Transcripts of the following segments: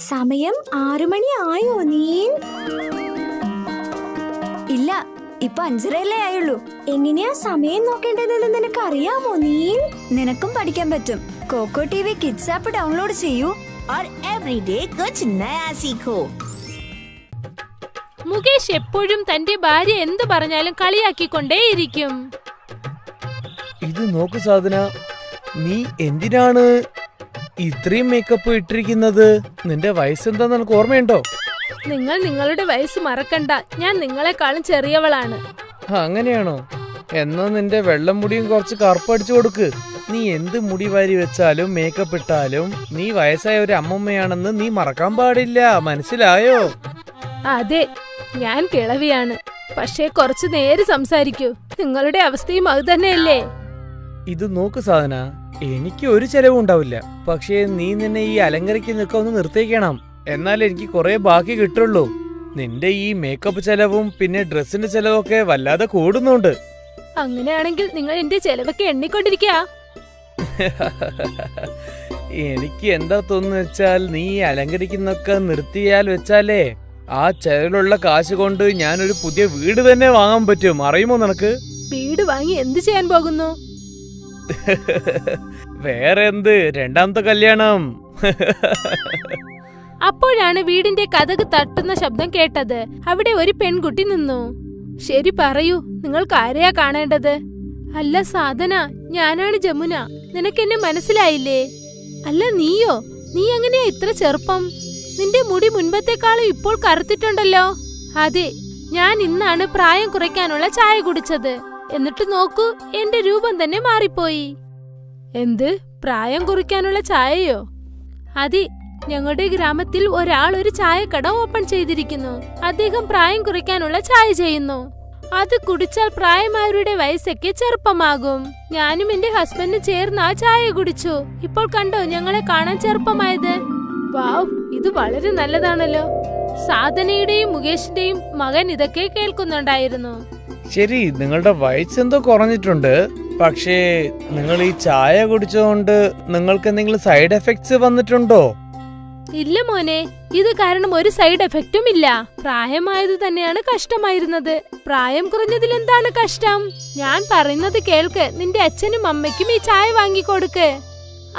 സമയം 6 മണി ആയോ നീൽ? ഇല്ല, ഇപ്പൊ 5:30 ആയുള്ളൂ. എങ്ങനെയാ സമയം നോക്കേണ്ടതെന്ന് നിനക്ക് അറിയാമോ നീൽ? നിനക്കും പഠിക്കാൻ പറ്റും. Coco TV kids app download ചെയ്യൂ. और एवरीडे कुछ नया सीखो. മുകേഷ് എപ്പോഴും തന്റെ ഭാര്യ എന്ത് പറഞ്ഞാലും കളിയാക്കിക്കൊണ്ടേയിരിക്കും. ഇത് നോക്ക് സാധന, നീ എന്തിനാണ് ഇത്രയും മേക്കപ്പ് ഇട്ടിരിക്കുന്നത്? നിന്റെ വയസ്സെന്താന്ന് നിനക്ക് ഓർമ്മയുണ്ടോ? നിങ്ങൾ നിങ്ങളുടെ വയസ്സ് മറക്കണ്ട, ഞാൻ നിങ്ങളെക്കാളും ചെറിയവളാണ്. അങ്ങനെയാണോ? എന്നാ നിന്റെ വെള്ളം മുടിയും കുറച്ച് കറുപ്പടിച്ചു കൊടുക്ക്. നീ എന്ത് മുടി വാരി വെച്ചാലും മേക്കപ്പ് ഇട്ടാലും നീ വയസ്സായ ഒരു അമ്മമ്മയാണെന്ന് നീ മറക്കാൻ പാടില്ല, മനസ്സിലായോ? അതെ, ഞാൻ കിളവിയാണ്, പക്ഷേ കുറച്ചു നേരെ സംസാരിക്കൂ. നിങ്ങളുടെ അവസ്ഥയും അത് തന്നെയല്ലേ? ഇത് നോക്ക് സാധന, എനിക്ക് ഒരു ചെലവും ഉണ്ടാവില്ല. പക്ഷേ നീ നിന്നെ ഈ അലങ്കരിക്കുന്നൊക്കെ ഒന്ന് നിർത്തിക്കണം, എന്നാൽ എനിക്ക് കുറെ ബാക്കി കിട്ടുള്ളൂ. നിന്റെ ഈ മേക്കപ്പ് ചെലവും പിന്നെ ഡ്രസ്സിന്റെ ചെലവൊക്കെ വല്ലാതെ കൂടുന്നുണ്ട്. അങ്ങനെയാണെങ്കിൽ നിങ്ങൾ എന്റെ ചെലവൊക്കെ എണ്ണിക്കൊണ്ടിരിക്കുക. എനിക്ക് എന്താ തോന്നുന്നു വെച്ചാൽ നീ അലങ്കരിക്കുന്നൊക്കെ നിർത്തിയാൽ വെച്ചാലേ ആ ചെലവിലുള്ള കാശ് കൊണ്ട് ഞാനൊരു പുതിയ വീട് തന്നെ വാങ്ങാൻ പറ്റും, അറിയുമോ നിനക്ക്? വീട് വാങ്ങി എന്ത് ചെയ്യാൻ പോകുന്നു? വേറെ എന്ത്, രണ്ടാമത്തെ കല്യാണം. അപ്പോഴാണ് വീടിന്റെ കതക് തട്ടുന്ന ശബ്ദം കേട്ടത്. അവിടെ ഒരു പെൺകുട്ടി നിന്നു. ശരി പറയൂ, നിങ്ങൾക്ക് ആരെയാ കാണേണ്ടത്? അല്ല സാധന, ഞാനാണ് ജമുന. നിനക്കെന്നെ മനസ്സിലായില്ലേ? അല്ല നീയോ? നീ എങ്ങനെയാ ഇത്ര ചെറുപ്പം? നിന്റെ മുടി മുൻപത്തെക്കാളും ഇപ്പോൾ കറുത്തിട്ടുണ്ടല്ലോ. അതെ, ഞാൻ ഇന്നാണ് പ്രായം കുറയ്ക്കാനുള്ള ചായ കുടിച്ചത്. എന്നിട്ട് നോക്കൂ, എന്റെ രൂപം തന്നെ മാറിപ്പോയി. എന്ത്, പ്രായം കുറിക്കാനുള്ള ചായയോ? അതെ, ഞങ്ങളുടെ ഗ്രാമത്തിൽ ഒരാൾ ഒരു ചായക്കട ഓപ്പൺ ചെയ്തിരിക്കുന്നു. അദ്ദേഹം പ്രായം കുറയ്ക്കാനുള്ള ചായ ചെയ്യുന്നു. അത് കുടിച്ചാൽ പ്രായമായവരുടെ വയസ്സൊക്കെ ചെറുപ്പമാകും. ഞാനും എന്റെ ഹസ്ബൻഡും ചേർന്ന് ആ ചായ കുടിച്ചു. ഇപ്പോൾ കണ്ടോ ഞങ്ങളെ കാണാൻ ചെറുപ്പമായത്? വാവ്, ഇത് വളരെ നല്ലതാണല്ലോ. സാധനയുടെയും മുകേഷിന്റെയും മകൻ ഇതൊക്കെ കേൾക്കുന്നുണ്ടായിരുന്നു. ശരി, നിങ്ങളുടെ വയസ്സെന്തോ കുറഞ്ഞിട്ടുണ്ട്, പക്ഷേ നിങ്ങൾ ഈ ചായ കുടിച്ചതുകൊണ്ട് നിങ്ങൾക്ക് എന്തെങ്കിലും സൈഡ് എഫക്ട്സ് വന്നിട്ടുണ്ടോ? ഇല്ല മോനെ, ഇത് കാരണം ഒരു സൈഡ് എഫക്റ്റും ഇല്ല. പ്രായമായത് തന്നെയാണ് കഷ്ടമായിരുന്നത്. പ്രായം കുറഞ്ഞതിൽ എന്താണ് കഷ്ടം? ഞാൻ പറയുന്നത് കേൾക്ക്. നിന്റെ അച്ഛനും അമ്മയ്ക്കും ഈ ചായ വാങ്ങിക്കൊടുക്ക്.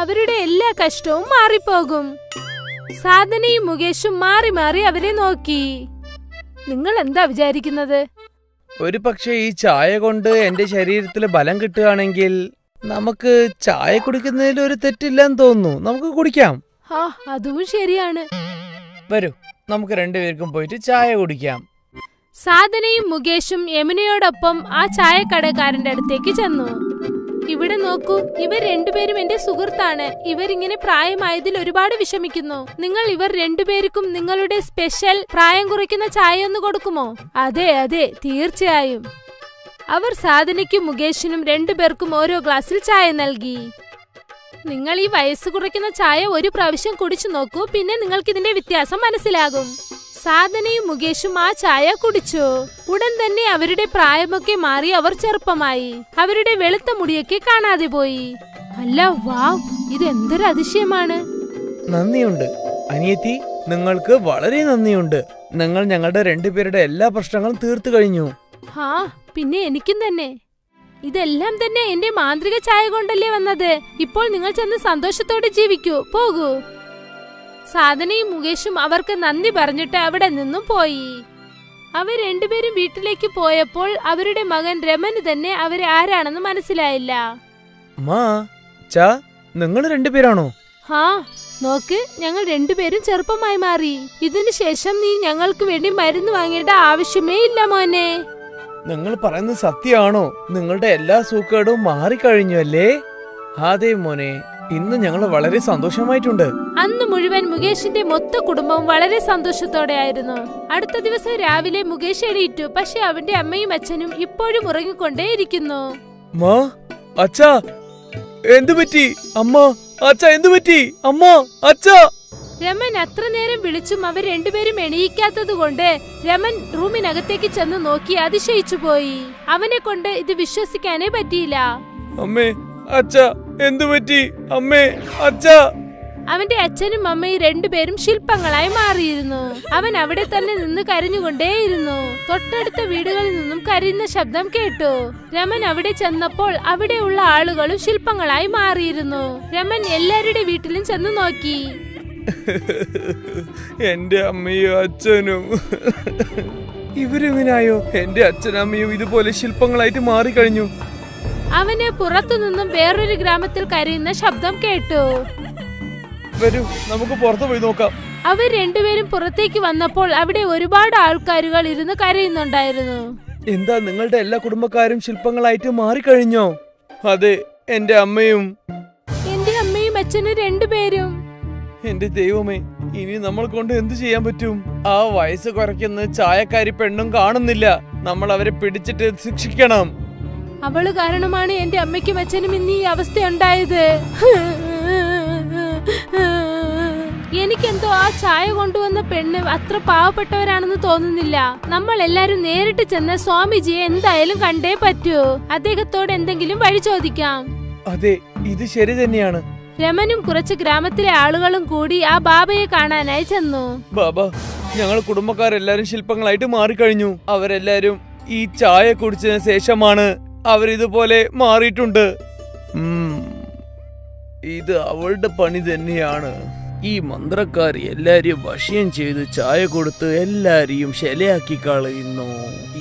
അവരുടെ എല്ലാ കഷ്ടവും മാറിപ്പോകും. സാധനയും മുകേഷും മാറി മാറി അവരെ നോക്കി. നിങ്ങൾ എന്താ വിചാരിക്കുന്നത്? ഒരു പക്ഷേ ഈ ചായ കൊണ്ട് എന്റെ ശരീരത്തിൽ ബലം കിട്ടുകയാണെങ്കിൽ നമുക്ക് ചായ കുടിക്കുന്നതിൽ ഒരു തെറ്റില്ലെന്ന് തോന്നുന്നു. നമുക്ക് കുടിക്കാം. ആ, അതും ശരിയാണ്. വരൂ, നമുക്ക് രണ്ടുപേർക്കും പോയിട്ട് ചായ കുടിക്കാം. സാധനയും മുകേഷും യമുനയോടൊപ്പം ആ ചായക്കടക്കാരന്റെ അടുത്തേക്ക് ചെന്നു. ഇവിടെ നോക്കൂ, ഇവർ രണ്ടുപേരും എന്റെ സുഹൃത്താണ്. ഇവരിങ്ങനെ പ്രായമായതിൽ ഒരുപാട് വിഷമിക്കുന്നു. നിങ്ങൾ ഇവർ രണ്ടുപേർക്കും നിങ്ങളുടെ സ്പെഷ്യൽ പ്രായം കുറയ്ക്കുന്ന ചായ ഒന്ന് കൊടുക്കുമോ? അതെ അതെ, തീർച്ചയായും. അവർ സാധനയ്ക്കും മുകേഷിനും രണ്ടുപേർക്കും ഓരോ ഗ്ലാസ്സിൽ ചായ നൽകി. നിങ്ങൾ ഈ വയസ്സ് കുറയ്ക്കുന്ന ചായ ഒരു പ്രാവശ്യം കുടിച്ചു നോക്കൂ, പിന്നെ നിങ്ങൾക്ക് ഇതിന്റെ വ്യത്യാസം മനസ്സിലാകും. സാധനയും മുകേഷും ആ ചായ കുടിച്ചു. ഉടൻ തന്നെ അവരുടെ പ്രായമൊക്കെ മാറി അവർ ചെറുപ്പമായി. അവരുടെ വെളുത്ത മുടിയൊക്കെ കാണാതെ പോയി. അല്ല, വാവ്, ഇത് എന്തൊരു അതിശയമാണ്. നന്ദിയുണ്ട് അനിയത്തി, നിങ്ങൾക്ക് വളരെ നന്ദിയുണ്ട്. നിങ്ങൾ ഞങ്ങളുടെ രണ്ടുപേരുടെ എല്ലാ പ്രശ്നങ്ങളും തീർത്തു കഴിഞ്ഞു. ഹാ, പിന്നെ എനിക്കും തന്നെ. ഇതെല്ലാം തന്നെ എന്റെ മാന്ത്രിക ചായ കൊണ്ടല്ലേ വന്നത്. ഇപ്പോൾ നിങ്ങൾ ചെന്ന് സന്തോഷത്തോടെ ജീവിക്കൂ, പോകൂ. സാധനയും മുകേഷും അവർക്ക് നന്ദി പറഞ്ഞിട്ട് അവിടെ നിന്നും പോയി. അവർ രണ്ടുപേരും വീട്ടിലേക്ക് പോയപ്പോൾ അവരുടെ മകൻ രമന് തന്നെ അവരെ ആരാണെന്ന് മനസ്സിലായില്ല. നിങ്ങൾ രണ്ടുപേരാണോ? ഹാ, നോക്ക്, ഞങ്ങൾ രണ്ടുപേരും ചെറുപ്പമായി മാറി. ഇതിനുശേഷം നീ ഞങ്ങൾക്ക് വേണ്ടി മരുന്ന് വാങ്ങേണ്ട ആവശ്യമേ ഇല്ല മോനെ. നിങ്ങൾ പറയുന്നത് സത്യമാണോ? നിങ്ങളുടെ എല്ലാ സൂക്കേടും മാറിക്കഴിഞ്ഞു അല്ലേ? അതെ മോനെ, ഇന്ന് ഞങ്ങൾ വളരെ സന്തോഷമായിട്ടുണ്ട്. അന്ന് മുഴുവൻ മുകേഷിന്റെ മൊത്ത കുടുംബവും വളരെ സന്തോഷത്തോടെ ആയിരുന്നു. അടുത്ത ദിവസം രാവിലെ മുകേഷ് എണീറ്റു. പക്ഷെ അവന്റെ അമ്മയും അച്ഛനും ഇപ്പോഴും ഉറങ്ങിക്കൊണ്ടേയിരിക്കുന്നു. അച്ഛാ, എന്തു പറ്റി? അമ്മ, അച്ഛാ, എന്തു പറ്റി? അമ്മ, അച്ഛാ. രമൻ അത്ര നേരം വിളിച്ചും അവർ രണ്ടുപേരും എണീക്കാത്തത് കൊണ്ട് രമൻ റൂമിനകത്തേക്ക് ചെന്ന് നോക്കി അതിശയിച്ചു പോയി. അവനെ കൊണ്ട് ഇത് വിശ്വസിക്കാനേ പറ്റിയില്ല. അമ്മേ, അച്ഛാ, എന്തു പറ്റി? അമ്മേ, അച്ഛാ. അവന്റെ അച്ഛനും അമ്മയും രണ്ടുപേരും ശില്പങ്ങളായി മാറിയിരുന്നു. അവൻ അവിടെ തന്നെ നിന്ന് കരഞ്ഞുകൊണ്ടേയിരുന്നു. തൊട്ടടുത്ത വീടുകളിൽ നിന്നും കരയുന്ന ശബ്ദം കേട്ടു. രമൻ അവിടെ ചെന്നപ്പോൾ അവിടെയുള്ള ആളുകളും ശില്പങ്ങളായി മാറിയിരുന്നു. രമൻ എല്ലാവരുടെ വീട്ടിലും ചെന്ന് നോക്കി. എന്റെ അമ്മയും അച്ഛനും ഇവരെങ്ങനായോ? എന്റെ അച്ഛനമ്മയും ഇതുപോലെ ശില്പങ്ങളായിട്ട് മാറിക്കഴിഞ്ഞു. അവന് പുറത്തു നിന്നും വേറൊരു ഗ്രാമത്തിൽ കരയുന്ന ശബ്ദം കേട്ടു. വരൂ, നമുക്ക് പുറത്തു പോയി നോക്കാം. അവർ രണ്ടുപേരും പുറത്തേക്ക് വന്നപ്പോൾ അവിടെ ഒരുപാട് ആൾക്കാരുകൾ ഇരുന്ന് കരയുന്നുണ്ടായിരുന്നു. എന്താ, നിങ്ങളുടെ എല്ലാ കുടുംബക്കാരും ശില്പങ്ങളായിട്ട് മാറിക്കഴിഞ്ഞോ? അതെ, എന്റെ അമ്മയും. എന്റെ അമ്മയും അച്ഛനും രണ്ടുപേരും. എന്റെ ദൈവമേ, ഇനി നമ്മൾ കൊണ്ട് എന്ത് ചെയ്യാൻ പറ്റും? ആ വയസ്സ് കുറയ്ക്കുന്ന ചായക്കാരി പെണ്ണും കാണുന്നില്ല. നമ്മൾ അവരെ പിടിച്ചിട്ട് ശിക്ഷിക്കണം. അവള് കാരണമാണ് എന്റെ അമ്മയ്ക്കും അച്ഛനും ഇന്ന് ഈ അവസ്ഥയുണ്ടായത്. എനിക്കെന്തോ ആ ചായ കൊണ്ടുവന്ന പെണ്ണ് അത്ര പാവപ്പെട്ടവരാണെന്ന് തോന്നുന്നില്ല. നമ്മൾ എല്ലാരും നേരിട്ട് ചെന്ന് സ്വാമിജിയെ എന്തായാലും കണ്ടേ പറ്റൂ. അദ്ദേഹത്തോട് എന്തെങ്കിലും വഴി ചോദിക്കാം. അതെ, ഇത് ശരി തന്നെയാണ്. രമനും കുറച്ച് ഗ്രാമത്തിലെ ആളുകളും കൂടി ആ ബാബയെ കാണാനായി ചെന്നു. ബാബ, ഞങ്ങൾ കുടുംബക്കാരെല്ലാരും ശില്പങ്ങളായിട്ട് മാറിക്കഴിഞ്ഞു. അവരെല്ലാരും ഈ ചായ കുടിച്ചതിന് ശേഷമാണ് അവരിതുപോലെ മാറിയിട്ടുണ്ട്. ഇത് അവളുടെ പണി തന്നെയാണ്. ഈ മന്ത്രക്കാരി എല്ലാരെയും വശീം ചെയ്ത് ചായ കൊടുത്ത് എല്ലാരെയും ശലയാക്കി കളയുന്നു.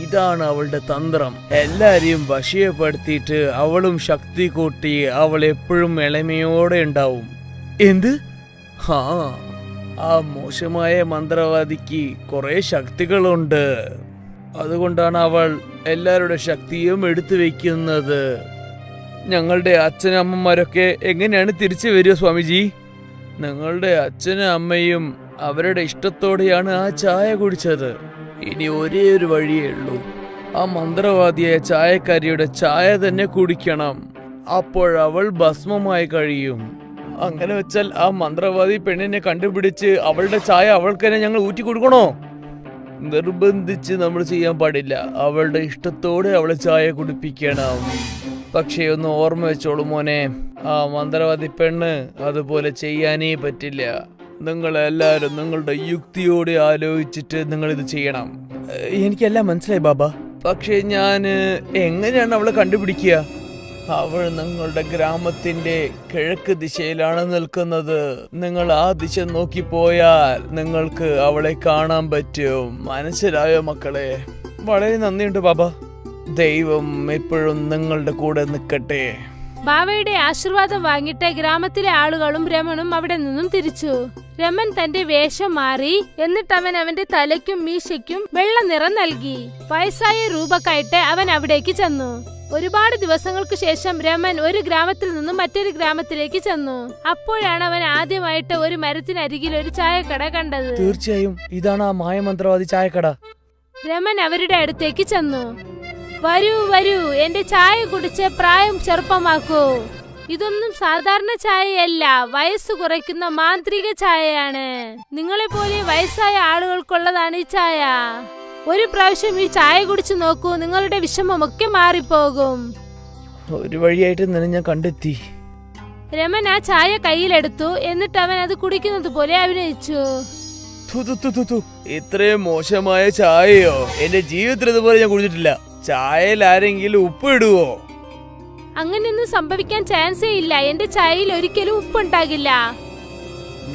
ഇതാണ് അവളുടെ തന്ത്രം. എല്ലാരെയും വശീയപ്പെടുത്തിയിട്ട് അവളും ശക്തി കൂട്ടി അവൾ എപ്പോഴും എളിമയോടെ ഉണ്ടാവും. എന്ത്? ആ മോശമായ മന്ത്രവാദിക്ക് കുറെ ശക്തികളുണ്ട്. അതുകൊണ്ടാണ് അവൾ എല്ലാവരുടെ ശക്തിയും എടുത്തു വെക്കുന്നത്. ഞങ്ങളുടെ അച്ഛനും അമ്മമാരൊക്കെ എങ്ങനെയാണ് തിരിച്ചു വരിക സ്വാമിജി? ഞങ്ങളുടെ അച്ഛനും അമ്മയും അവരുടെ ഇഷ്ടത്തോടെയാണ് ആ ചായ കുടിച്ചത്. ഇനി ഒരേ ഒരു വഴിയേ ഉള്ളൂ. ആ മന്ത്രവാദിയായ ചായക്കാരിയുടെ ചായ തന്നെ കുടിക്കണം. അപ്പോഴവൾ ഭസ്മമായി കഴിയും. അങ്ങനെ വെച്ചാൽ ആ മന്ത്രവാദി പെണ്ണിനെ കണ്ടുപിടിച്ച് അവളുടെ ചായ അവൾക്ക് തന്നെ ഞങ്ങൾ ഊറ്റി കൊടുക്കണോ? നിർബന്ധിച്ച് നമ്മൾ ചെയ്യാൻ പാടില്ല. അവളുടെ ഇഷ്ടത്തോടെ അവളെ ചായ കുടിപ്പിക്കണം. പക്ഷേ ഒന്ന് ഓർമ്മ വെച്ചോളൂ മോനെ, ആ മന്ത്രവാദി പെണ്ണ് അതുപോലെ ചെയ്യാനേ പറ്റില്ല. നിങ്ങളെല്ലാരും നിങ്ങളുടെ യുക്തിയോടെ ആലോചിച്ചിട്ട് നിങ്ങൾ ഇത് ചെയ്യണം. എനിക്കെല്ലാം മനസ്സിലായി ബാബ. പക്ഷെ ഞാൻ എങ്ങനെയാണ് അവളെ കണ്ടുപിടിക്കുക? അവൾ നിങ്ങളുടെ ഗ്രാമത്തിന്റെ കിഴക്ക് ദിശയിലാണ് നിൽക്കുന്നത്. നിങ്ങൾ ആ ദിശ നോക്കി പോയാൽ നിങ്ങൾക്ക് അവളെ കാണാൻ പറ്റും. മനസ്സിലായോ മക്കളെ? വളരെ നന്ദിയുണ്ട് ബാബ. ദൈവം എപ്പോഴും നിങ്ങളുടെ കൂടെ നിൽക്കട്ടെ. ബാബയുടെ ആശീർവാദം വാങ്ങിയിട്ട് ഗ്രാമത്തിലെ ആളുകളും രമണും അവിടെ നിന്നും തിരിച്ചു. രമൻ തന്റെ വേഷം മാറി. എന്നിട്ട് അവൻ അവന്റെ തലയ്ക്കും മീശയ്ക്കും വെള്ള നിറം നൽകി. വയസ്സായ രൂപക്കായിട്ട് അവൻ അവിടേക്ക് ചെന്നു. ഒരുപാട് ദിവസങ്ങൾക്ക് ശേഷം രമൻ ഒരു ഗ്രാമത്തിൽ നിന്നും മറ്റൊരു ഗ്രാമത്തിലേക്ക് ചെന്നു. അപ്പോഴാണ് അവൻ ആദ്യമായിട്ട് ഒരു മരത്തിനരികിൽ ഒരു ചായക്കട കണ്ടത്. തീർച്ചയായും ഇതാണ് ആ മായമന്ത്രവാദി ചായക്കട. രമൻ അവരുടെ അടുത്തേക്ക് ചെന്നു. വരൂ വരൂ, എന്റെ ചായ കുടിച്ച് പ്രായം ചെറുപ്പമാക്കൂ. ഇതൊന്നും സാധാരണ ചായയല്ല, വയസ്സ് കുറയ്ക്കുന്ന മാന്ത്രിക ചായയാണ്. നിങ്ങളെ പോലെ വയസ്സായ ആളുകൾക്കുള്ളതാണ് ഈ ചായ. ഒരു പ്രാവശ്യം ഈ ചായ കുടിച്ചു നോക്കൂ, നിങ്ങളുടെ വിഷമമൊക്കെ മാറിപ്പോകും. ഒരു വഴിയായിട്ട് നിന്നെ ഞാൻ കണ്ടെത്തി. രമൻ ആ ചായ കയ്യിലെടുത്തു. എന്നിട്ട് അവൻ അത് കുടിക്കുന്നത് പോലെ അഭിനയിച്ചു. ഇത്രയും മോശമായ ചായയോ എന്റെ ജീവിതത്തിൽ ഇതുപോലെ ഞാൻ കുടിച്ചിട്ടില്ല. ചായയിൽ ആരെങ്കിലും ഉപ്പ് ഇടുവോ? അങ്ങനെയൊന്നും സംഭവിക്കാൻ ചാൻസേ ഇല്ല. എന്റെ ചായയിൽ ഒരിക്കലും ഉപ്പുണ്ടാകില്ല.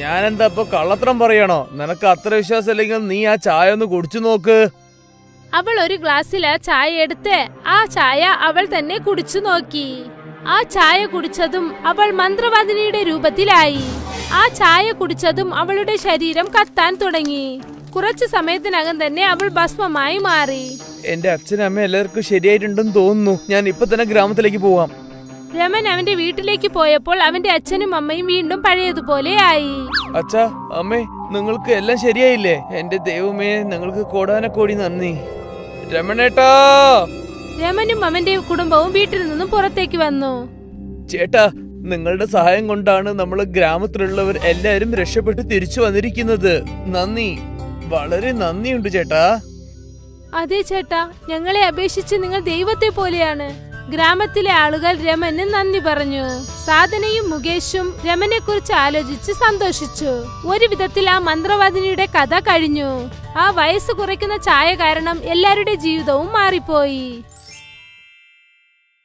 ഞാനെന്താ ഇപ്പൊ കള്ളത്തരം പറയണോ? നിനക്ക് അത്ര വിശ്വാസം ഇല്ലെങ്കിൽ നീ ആ ചായ ഒന്ന് കുടിച്ചു നോക്ക്. അവൾ ഒരു ഗ്ലാസ്സിൽ ആ ചായ എടുത്ത് ആ ചായ അവൾ തന്നെ കുടിച്ചു നോക്കി. ആ ചായ കുടിച്ചതും അവൾ മന്ത്രവാദിനിയുടെ രൂപത്തിലായി. ആ ചായ കുടിച്ചതും അവളുടെ ശരീരം കത്താൻ തുടങ്ങി. കുറച്ചു സമയത്തിനകം തന്നെ അവൾ ഭസ്മമായി മാറി. എന്റെ അച്ഛനും അമ്മ എല്ലാവർക്കും ശരിയായിട്ടുണ്ടെന്ന് തോന്നുന്നു. ഞാൻ ഇപ്പൊ തന്നെ ഗ്രാമത്തിലേക്ക് പോവാം. രമൻ അവന്റെ വീട്ടിലേക്ക് പോയപ്പോൾ അവന്റെ അച്ഛനും അമ്മയും വീണ്ടും പഴയതുപോലെ ആയി. അച്ഛാ, അമ്മേ, നിങ്ങൾക്ക് എല്ലാം ശരിയായില്ലേ? എന്റെ ദൈവമേ, നിങ്ങൾക്ക് കോടാനക്കോടി നന്ദി. രമണേട്ടാ! രമനും അവന്റെ കുടുംബവും വീട്ടിൽ നിന്നും പുറത്തേക്ക് വന്നു. ചേട്ടാ, നിങ്ങളുടെ സഹായം കൊണ്ടാണ് നമ്മൾ ഗ്രാമത്തിലുള്ളവർ എല്ലാരും രക്ഷപ്പെട്ട് തിരിച്ചു വന്നിരിക്കുന്നത്. നന്ദി, വളരെ നന്ദിയുണ്ട് ചേട്ടാ. അതെ ചേട്ടാ, ഞങ്ങളെ അപേക്ഷിച്ച് നിങ്ങൾ ദൈവത്തെ പോലെയാണ്. ഗ്രാമത്തിലെ ആളുകൾ രമന് നന്ദി പറഞ്ഞു. സാധനയും മുകേഷും രമനെ കുറിച്ച് ആലോചിച്ച് സന്തോഷിച്ചു. ഒരു വിധത്തിൽ ആ മന്ത്രവാദിനിയുടെ കഥ കഴിഞ്ഞു. ആ വയസ്സ് കുറയ്ക്കുന്ന ചായ കാരണം എല്ലാവരുടെ ജീവിതവും മാറിപ്പോയി.